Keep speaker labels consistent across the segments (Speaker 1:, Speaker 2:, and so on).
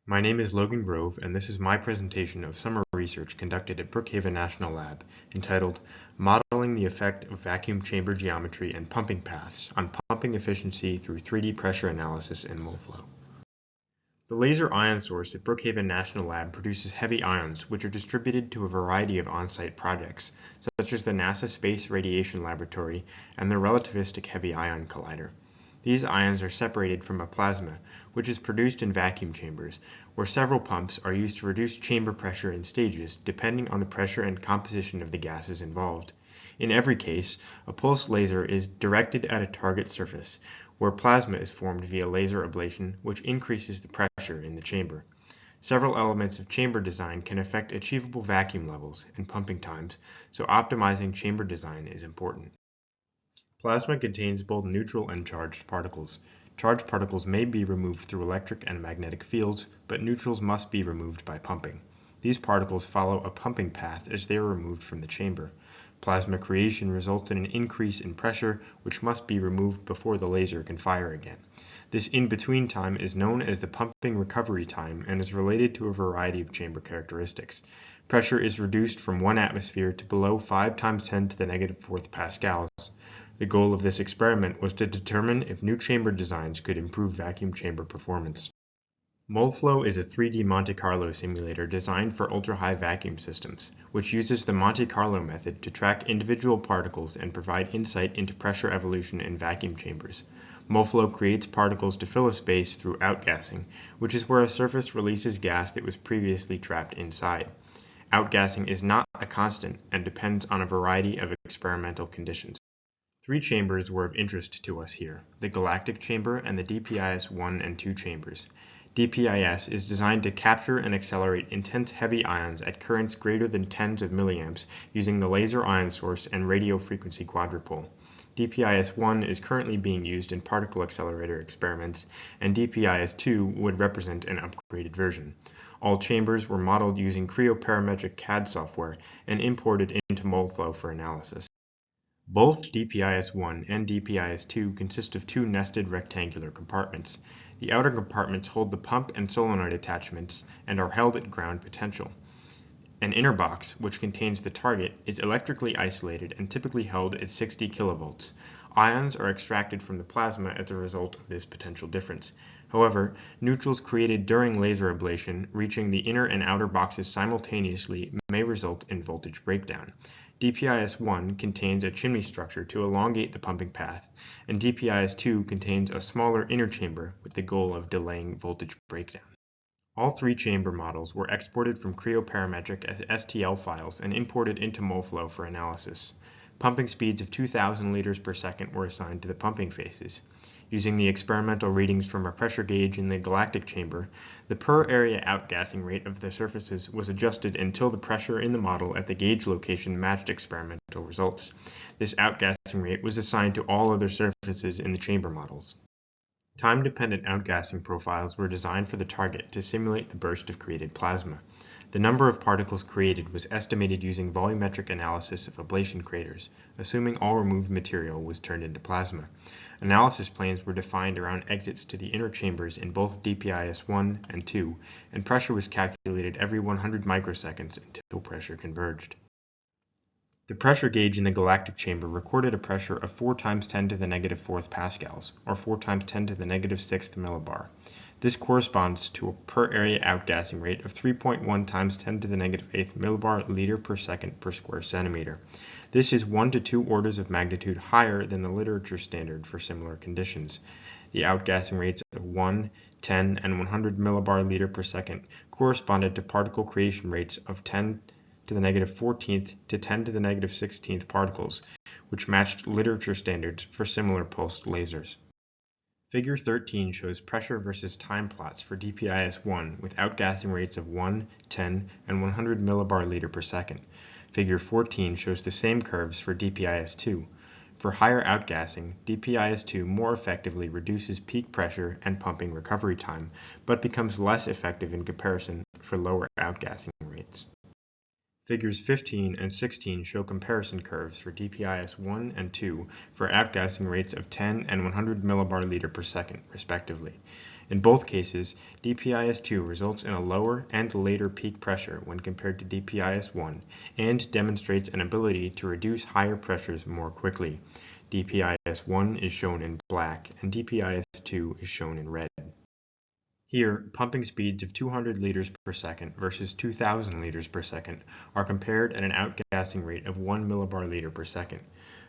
Speaker 1: My name is Logan Grove, and this is my presentation of summer research conducted at Brookhaven National Lab, entitled Modeling the Effect of Vacuum Chamber Geometry and Pumping Paths on Pumping Efficiency through 3D Pressure Analysis and Mole Flow. The laser ion source at Brookhaven National Lab produces heavy ions, which are distributed to a variety of on-site projects, such as the NASA Space Radiation Laboratory and the Relativistic Heavy Ion Collider. These ions are separated from a plasma, which is produced in vacuum chambers, where several pumps are used to reduce chamber pressure in stages depending on the pressure and composition of the gases involved. In every case, a pulse laser is directed at a target surface, where plasma is formed via laser ablation, which increases the pressure in the chamber. Several elements of chamber design can affect achievable vacuum levels and pumping times, so optimizing chamber design is important. Plasma contains both neutral and charged particles. Charged particles may be removed through electric and magnetic fields, but neutrals must be removed by pumping. These particles follow a pumping path as they are removed from the chamber. Plasma creation results in an increase in pressure, which must be removed before the laser can fire again. This in-between time is known as the pumping recovery time and is related to a variety of chamber characteristics. Pressure is reduced from 1 atmosphere to below 5 × 10⁻⁴ pascals. The goal of this experiment was to determine if new chamber designs could improve vacuum chamber performance. MoleFlow is a 3D Monte Carlo simulator designed for ultra-high vacuum systems, which uses the Monte Carlo method to track individual particles and provide insight into pressure evolution in vacuum chambers. MoleFlow creates particles to fill a space through outgassing, which is where a surface releases gas that was previously trapped inside. Outgassing is not a constant and depends on a variety of experimental conditions. 3 chambers were of interest to us here: the galactic chamber and the DPIS-1 and 2 chambers. DPIS is designed to capture and accelerate intense heavy ions at currents greater than tens of milliamps using the laser ion source and radio frequency quadrupole. DPIS-1 is currently being used in particle accelerator experiments, and DPIS-2 would represent an upgraded version. All chambers were modeled using cryoparametric CAD software and imported into MoleFlow for analysis. Both DPIS-1 and DPIS-2 consist of 2 nested rectangular compartments. The outer compartments hold the pump and solenoid attachments and are held at ground potential. An inner box, which contains the target, is electrically isolated and typically held at 60 kilovolts. Ions are extracted from the plasma as a result of this potential difference. However, neutrals created during laser ablation reaching the inner and outer boxes simultaneously may result in voltage breakdown. DPIS-1 contains a chimney structure to elongate the pumping path, and DPIS-2 contains a smaller inner chamber with the goal of delaying voltage breakdown. All 3 chamber models were exported from cryoparametric as STL files and imported into MoleFlow for analysis. Pumping speeds of 2,000 liters per second were assigned to the pumping phases. Using the experimental readings from a pressure gauge in the galactic chamber, the per-area outgassing rate of the surfaces was adjusted until the pressure in the model at the gauge location matched experimental results. This outgassing rate was assigned to all other surfaces in the chamber models. Time-dependent outgassing profiles were designed for the target to simulate the burst of created plasma. The number of particles created was estimated using volumetric analysis of ablation craters, assuming all removed material was turned into plasma. Analysis planes were defined around exits to the inner chambers in both DPIS-1 and 2, and pressure was calculated every 100 microseconds until pressure converged. The pressure gauge in the galactic chamber recorded a pressure of 4 × 10⁻⁴ pascals, or 4 × 10⁻⁶ millibar. This corresponds to a per-area outgassing rate of 3.1 × 10⁸ millibar liter per second per square centimeter. This is 1 to 2 orders of magnitude higher than the literature standard for similar conditions. The outgassing rates of 1, 10, and 100 millibar liter per second corresponded to particle creation rates of 10 to the -14th to 10 to the -16th particles, which matched literature standards for similar pulsed lasers. Figure 13 shows pressure versus time plots for DPIS-1 with outgassing rates of 1, 10, and 100 millibar liter per second. Figure 14 shows the same curves for DPIS-2. For higher outgassing, DPIS-2 more effectively reduces peak pressure and pumping recovery time, but becomes less effective in comparison for lower outgassing rates. Figures 15 and 16 show comparison curves for DPIS-1 and 2 for outgassing rates of 10 and 100 millibar liter per second, respectively. In both cases, DPIS-2 results in a lower and later peak pressure when compared to DPIS-1 and demonstrates an ability to reduce higher pressures more quickly. DPIS-1 is shown in black and DPIS-2 is shown in red. Here, pumping speeds of 200 liters per second versus 2,000 liters per second are compared at an outgassing rate of 1 millibar liter per second.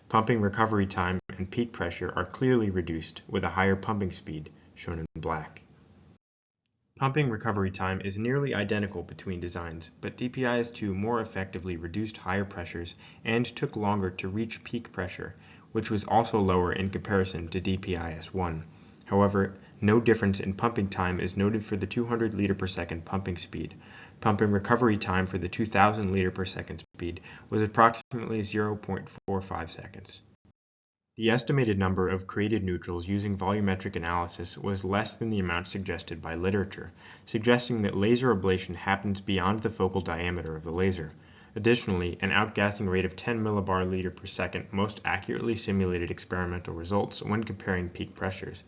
Speaker 1: Pumping recovery time and peak pressure are clearly reduced with a higher pumping speed, shown in black. Pumping recovery time is nearly identical between designs, but DPIS-2 more effectively reduced higher pressures and took longer to reach peak pressure, which was also lower in comparison to DPIS-1. However, no difference in pumping time is noted for the 200 liter per second pumping speed. Pumping recovery time for the 2,000 liter per second speed was approximately 0.45 seconds. The estimated number of created neutrals using volumetric analysis was less than the amount suggested by literature, suggesting that laser ablation happens beyond the focal diameter of the laser. Additionally, an outgassing rate of 10 millibar liter per second most accurately simulated experimental results when comparing peak pressures.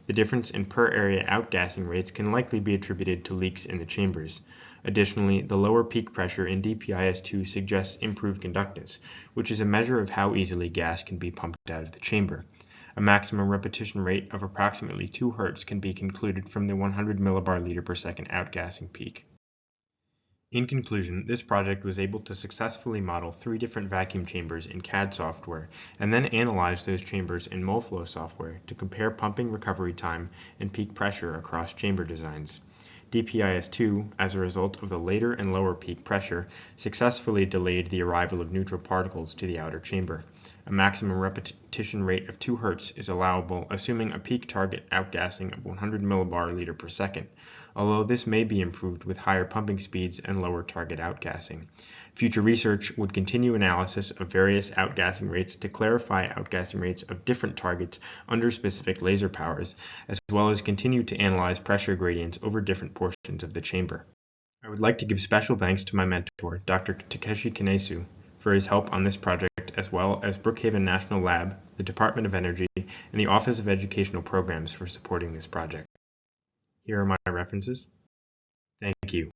Speaker 1: The difference in per area outgassing rates can likely be attributed to leaks in the chambers. Additionally, the lower peak pressure in DPIS-2 suggests improved conductance, which is a measure of how easily gas can be pumped out of the chamber. A maximum repetition rate of approximately 2 Hz can be concluded from the 100 millibar liter per second outgassing peak. In conclusion, this project was able to successfully model 3 different vacuum chambers in CAD software and then analyze those chambers in MoFlow software to compare pumping recovery time and peak pressure across chamber designs. DPIS-2, as a result of the later and lower peak pressure, successfully delayed the arrival of neutral particles to the outer chamber. A maximum repetition rate of 2 Hz is allowable, assuming a peak target outgassing of 100 millibar liter per second, although this may be improved with higher pumping speeds and lower target outgassing. Future research would continue analysis of various outgassing rates to clarify outgassing rates of different targets under specific laser powers, as well as continue to analyze pressure gradients over different portions of the chamber. I would like to give special thanks to my mentor, Dr. Takeshi Kinesu, for his help on this project, as well as Brookhaven National Lab, the Department of Energy, and the Office of Educational Programs for supporting this project. Here are my references. Thank you.